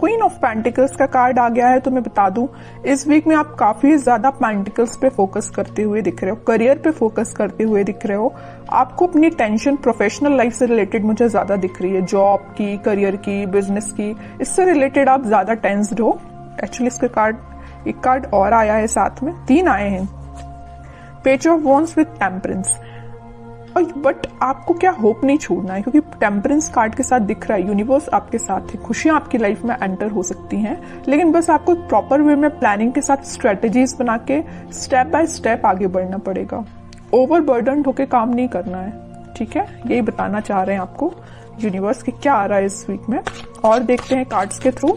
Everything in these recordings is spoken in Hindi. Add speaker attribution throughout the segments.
Speaker 1: क्वीन ऑफ पेंटिकल्स का कार्ड आ गया है। तो मैं बता दूं, इस वीक में आप काफी ज्यादा पेंटिकल्स पे फोकस करते हुए दिख रहे हो, करियर पे फोकस करते हुए दिख रहे हो। आपको अपनी टेंशन प्रोफेशनल लाइफ से रिलेटेड मुझे ज्यादा दिख रही है, जॉब की, करियर की, बिजनेस की, इससे रिलेटेड आप ज्यादा टेंस्ड हो। एक्चुअली इसके कार्ड, एक कार्ड और आया है साथ में, 3 आए हैं, page of wands with temperance. But आपको क्या होप नहीं छोड़ना है, क्योंकि टेम्परेंस कार्ड के साथ दिख रहा है यूनिवर्स आपके साथ है, खुशियां आपकी लाइफ में एंटर हो सकती हैं, लेकिन बस आपको प्रॉपर वे में प्लानिंग के साथ स्ट्रेटेजीज बना के स्टेप बाय स्टेप आगे बढ़ना पड़ेगा। ओवरबर्डन्ड होके काम नहीं करना है, ठीक है। यही बताना चाह रहे हैं आपको यूनिवर्स के क्या आ रहा है इस वीक में। और देखते हैं कार्ड्स के थ्रू।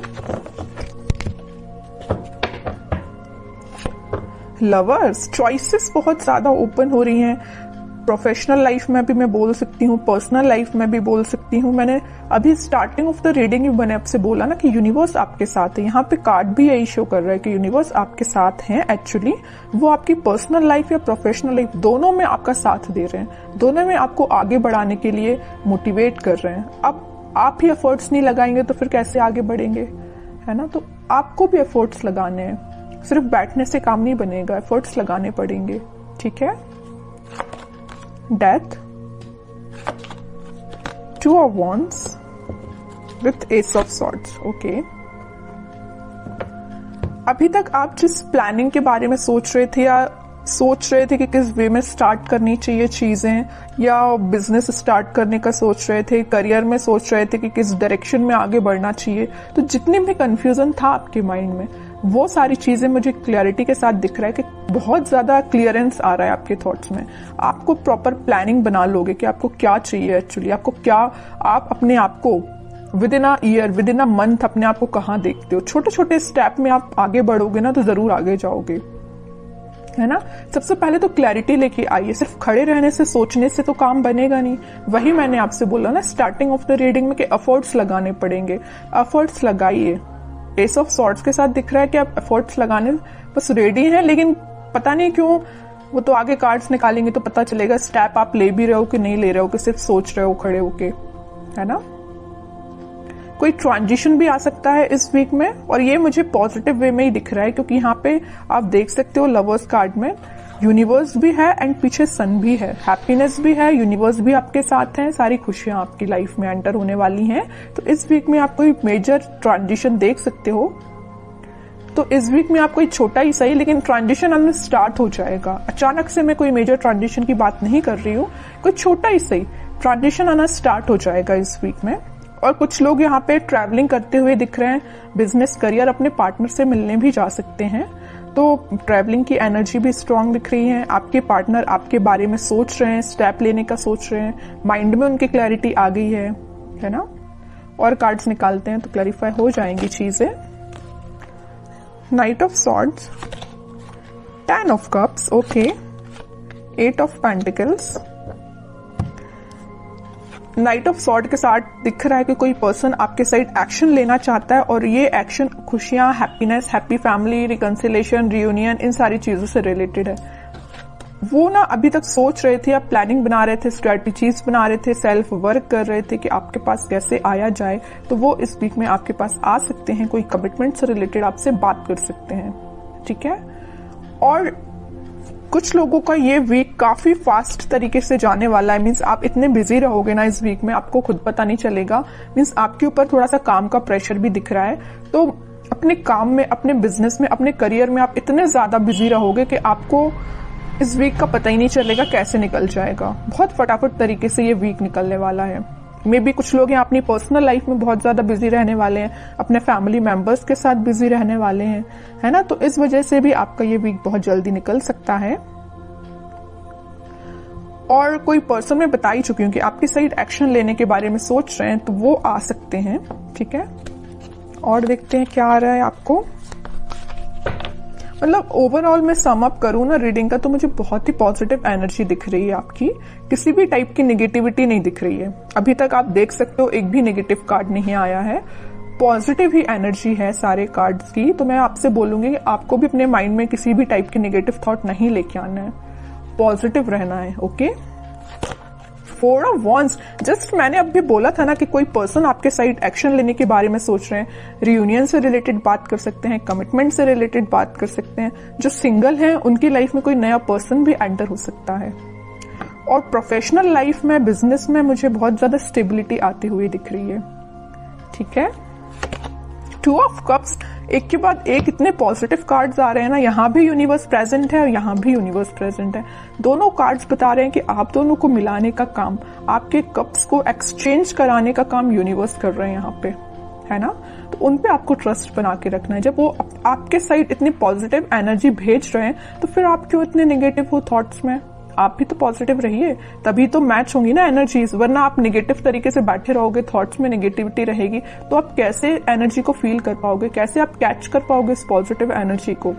Speaker 1: लवर्स, चॉइसेस बहुत ज्यादा ओपन हो रही हैं। प्रोफेशनल लाइफ में भी मैं बोल सकती हूँ, पर्सनल लाइफ में भी बोल सकती हूँ। मैंने अभी स्टार्टिंग ऑफ द रीडिंग भी मैंने आपसे बोला ना कि यूनिवर्स आपके साथ है। यहाँ पे कार्ड भी यही शो कर रहा है कि यूनिवर्स आपके साथ हैं। एक्चुअली वो आपकी पर्सनल लाइफ या प्रोफेशनल लाइफ दोनों में आपका साथ दे रहे हैं, दोनों में आपको आगे बढ़ाने के लिए मोटिवेट कर रहे हैं। अब आप ही एफर्ट्स नहीं लगाएंगे तो फिर कैसे आगे बढ़ेंगे, है ना। तो आपको भी एफर्ट्स लगाने हैं, सिर्फ बैठने से काम नहीं बनेगा, एफर्ट्स लगाने पड़ेंगे, ठीक है। Death, 2 of wands with ace of swords, okay. अभी तक आप जिस प्लानिंग के बारे में सोच रहे थे या सोच रहे थे कि किस वे में स्टार्ट करनी चाहिए चीजें, या बिजनेस स्टार्ट करने का सोच रहे थे, करियर में सोच रहे थे कि किस डायरेक्शन में आगे बढ़ना चाहिए, तो जितने भी कंफ्यूजन था आपके माइंड में, वो सारी चीजें मुझे क्लैरिटी के साथ दिख रहा है कि बहुत ज्यादा क्लियरेंस आ रहा है आपके थॉट्स में। आपको प्रॉपर प्लानिंग बना लोगे कि आपको क्या चाहिए एक्चुअली, आपको क्या, आप अपने आप को with in a year, with in a month अपने आप को कहाँ देखते हो। छोटे छोटे स्टेप में आप आगे बढ़ोगे ना तो जरूर आगे जाओगे, है ना। सबसे पहले तो क्लैरिटी लेके आइए, सिर्फ खड़े रहने से, सोचने से तो काम बनेगा नहीं। वही मैंने आपसे बोला ना स्टार्टिंग ऑफ द रीडिंग में कि एफर्ट्स लगाने पड़ेंगे, एफर्ट्स लगाइए। एस ऑफ सॉर्ड्स के साथ दिख रहा है कि आप एफर्ट्स लगाने बस रेडी हैं, लेकिन पता नहीं क्यों, वो तो आगे कार्ड्स निकालेंगे तो पता चलेगा स्टेप आप ले भी रहे हो कि नहीं ले रहे हो, कि सिर्फ सोच रहे हो खड़े होके, है ना। कोई ट्रांजिशन भी आ सकता है इस वीक में, और ये मुझे पॉजिटिव वे में ही दिख रहा है, क्योंकि यहाँ पे आप देख सकते हो लवर्स कार्ड में यूनिवर्स भी है एंड पीछे सन भी है, हैप्पीनेस भी है, यूनिवर्स भी आपके साथ है, सारी खुशियां आपकी लाइफ में एंटर होने वाली हैं। तो इस वीक में आप कोई मेजर ट्रांजिशन देख सकते हो। तो इस वीक में आप कोई छोटा ही सही, लेकिन ट्रांजिशन अंदर स्टार्ट हो जाएगा। अचानक से मैं कोई मेजर ट्रांजिशन की बात नहीं कर रही हूँ, कोई छोटा ही सही ट्रांजिशन आना स्टार्ट हो जाएगा इस वीक में। और कुछ लोग यहाँ पे ट्रैवलिंग करते हुए दिख रहे हैं, बिजनेस करियर अपने पार्टनर से मिलने भी जा सकते हैं, तो ट्रैवलिंग की एनर्जी भी स्ट्रांग दिख रही है। आपके पार्टनर आपके बारे में सोच रहे हैं, स्टेप लेने का सोच रहे हैं, माइंड में उनकी क्लैरिटी आ गई है ना। और कार्ड्स निकालते हैं तो क्लैरिफाई हो जाएंगी चीजें। Night of swords, 10 of cups, okay, 8 of pentacles. Night of sword के साथ दिख रहा है कि कोई पर्सन आपके साइड एक्शन लेना चाहता है, और ये एक्शन खुशियां, happiness, happy family, reconciliation, reunion, इन सारी चीजों से रिलेटेड है। वो ना अभी तक सोच रहे थे, आप प्लानिंग बना रहे थे, स्ट्रेटेजीज बना रहे थे, सेल्फ वर्क कर रहे थे कि आपके पास कैसे आया जाए, तो वो इस वीक में आपके पास आ सकते हैं। कोई कमिटमेंट से रिलेटेड आपसे बात कर सकते हैं, ठीक है। और कुछ लोगों का ये वीक काफी फास्ट तरीके से जाने वाला है, मीन्स आप इतने बिजी रहोगे ना इस वीक में, आपको खुद पता नहीं चलेगा। मीन्स आपके ऊपर थोड़ा सा काम का प्रेशर भी दिख रहा है, तो अपने काम में, अपने बिजनेस में, अपने करियर में आप इतने ज्यादा बिजी रहोगे कि आपको इस वीक का पता ही नहीं चलेगा कैसे निकल जाएगा। बहुत फटाफट तरीके से ये वीक निकलने वाला है। मे बी कुछ लोग यहाँ अपनी पर्सनल लाइफ में बहुत ज्यादा बिजी रहने वाले हैं, अपने फैमिली मेंबर्स के साथ बिजी रहने वाले हैं, है ना। तो इस वजह से भी आपका ये वीक बहुत जल्दी निकल सकता है। और कोई पर्सन मैं बता ही चुकी हूँ कि आपकी साइड एक्शन लेने के बारे में सोच रहे हैं, तो वो आ सकते हैं, ठीक है। और देखते हैं क्या आ रहा है आपको। मतलब ओवरऑल मैं सम अप करूँ ना रीडिंग का, तो मुझे बहुत ही पॉजिटिव एनर्जी दिख रही है आपकी, किसी भी टाइप की नेगेटिविटी नहीं दिख रही है। अभी तक आप देख सकते हो एक भी नेगेटिव कार्ड नहीं आया है, पॉजिटिव ही एनर्जी है सारे कार्ड्स की। तो मैं आपसे बोलूंगी कि आपको भी अपने माइंड में किसी भी टाइप की नेगेटिव थॉट नहीं लेके आना है, पॉजिटिव रहना है, ओके। 4 ऑफ वॉन्ड्स, जस्ट मैंने अभी बोला था ना कि कोई पर्सन आपके साइड एक्शन लेने के बारे में सोच रहे हैं। रियूनियन से रिलेटेड बात कर सकते हैं, कमिटमेंट से रिलेटेड बात कर सकते हैं। जो सिंगल हैं उनकी लाइफ में कोई नया पर्सन भी एंटर हो सकता है। और प्रोफेशनल लाइफ में, बिजनेस में मुझे बहुत ज्यादा स्टेबिलिटी आती हुई दिख रही है। ठीक है, 2 ऑफ कप्स, एक के बाद एक इतने पॉजिटिव कार्ड्स आ रहे हैं ना। यहाँ भी यूनिवर्स प्रेजेंट है और यहाँ भी यूनिवर्स प्रेजेंट है। दोनों कार्ड्स बता रहे हैं कि आप दोनों को मिलाने का काम, आपके कप्स को एक्सचेंज कराने का काम यूनिवर्स कर रहे हैं यहाँ पे, है ना। तो उन पे आपको ट्रस्ट बना के रखना है। जब वो आपके साइड इतनी पॉजिटिव एनर्जी भेज रहे हैं तो फिर आप क्यों इतने नेगेटिव हो थॉट्स में। आप भी तो पॉजिटिव रहिए, तभी तो मैच होंगी ना एनर्जीज। वरना आप नेगेटिव तरीके से बैठे रहोगे, थॉट्स में नेगेटिविटी रहेगी, तो आप कैसे एनर्जी को फील कर पाओगे, कैसे आप कैच कर पाओगे इस पॉजिटिव एनर्जी को,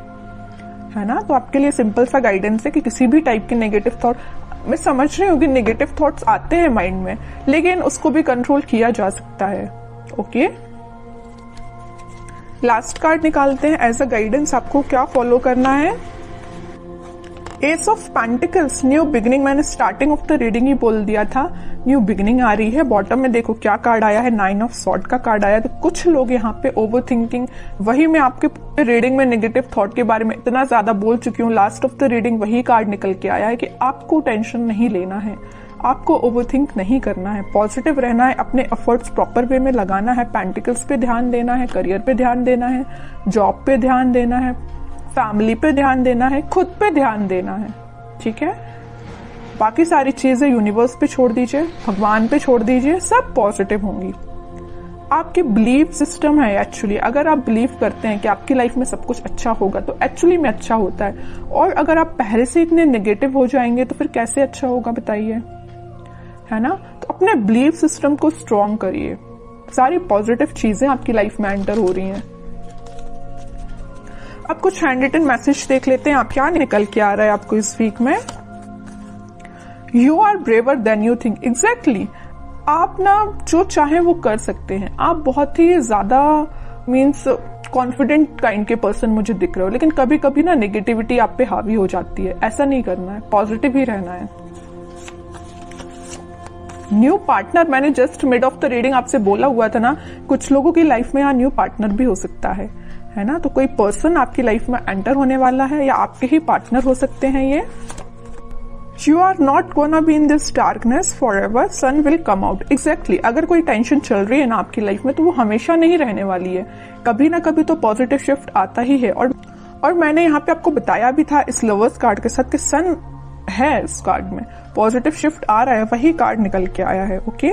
Speaker 1: है ना। तो आपके लिए सिंपल सा गाइडेंस है कि किसी भी टाइप के नेगेटिव थॉट, मैं समझ रही हूँ कि नेगेटिव थॉट्स आते हैं माइंड में, लेकिन उसको भी कंट्रोल किया जा सकता है। ओके, लास्ट कार्ड निकालते हैं एज अ गाइडेंस, आपको क्या फॉलो करना है। S of pentacles, new beginning. मैंने स्टार्टिंग ऑफ द रीडिंग ही बोल दिया था, न्यू बिगिनिंग आ रही है। बॉटम में देखो क्या कार्ड आया है, 9 ऑफ सॉर्ड का कार्ड आया है। तो कुछ लोग यहाँ पे ओवर थिंकिंग, वही मैं आपके रीडिंग में नेगेटिव थॉट के बारे में इतना ज्यादा बोल चुकी हूँ, लास्ट ऑफ द रीडिंग वही कार्ड निकल के आया है कि आपको टेंशन नहीं लेना है, आपको ओवरथिंक नहीं करना है, पॉजिटिव रहना है, अपने एफर्ट्स प्रॉपर वे में लगाना है, पेंटिकल्स पे ध्यान देना है, करियर पे ध्यान देना है, जॉब पे ध्यान देना है, फैमिली पे ध्यान देना है, खुद पे ध्यान देना है। ठीक है, बाकी सारी चीजें यूनिवर्स पे छोड़ दीजिए, भगवान पे छोड़ दीजिए, सब पॉजिटिव होंगी। आपकी बिलीफ सिस्टम है एक्चुअली, अगर आप बिलीव करते हैं कि आपकी लाइफ में सब कुछ अच्छा होगा तो एक्चुअली में अच्छा होता है। और अगर आप पहले से इतने नेगेटिव हो जाएंगे तो फिर कैसे अच्छा होगा बताइए, है ना। तो अपने बिलीफ सिस्टम को स्ट्रॉन्ग करिए, सारी पॉजिटिव चीजें आपकी लाइफ में एंटर हो रही हैं। अब कुछ हैंड रिटन मैसेज देख लेते हैं, आप क्या निकल के आ रहा है आपको इस वीक में। You are braver than you think. Exactly, आप ना जो चाहे वो कर सकते हैं। आप बहुत ही ज्यादा मीन्स कॉन्फिडेंट काइंड के पर्सन मुझे दिख रहे हो, लेकिन कभी कभी ना नेगेटिविटी आप पे हावी हो जाती है। ऐसा नहीं करना है, पॉजिटिव ही रहना है। न्यू पार्टनर, मैंने just mid of the reading आपसे बोला हुआ था ना, कुछ लोगों की लाइफ में यहाँ न्यू पार्टनर भी हो सकता है ना। तो कोई पर्सन आपकी लाइफ में एंटर होने वाला है या आपके ही पार्टनर हो सकते हैं ये। You are not gonna be in this darkness forever, sun will come out. Exactly, अगर कोई टेंशन चल रही है ना आपकी लाइफ में तो वो हमेशा नहीं रहने वाली है, कभी ना कभी तो पॉजिटिव शिफ्ट आता ही है। और मैंने यहाँ पे आपको बताया भी था इस लवर्स कार्ड के साथ कि सन है इस कार्ड में, पॉजिटिव शिफ्ट आ रहा है, वही कार्ड निकल के आया है। ओके,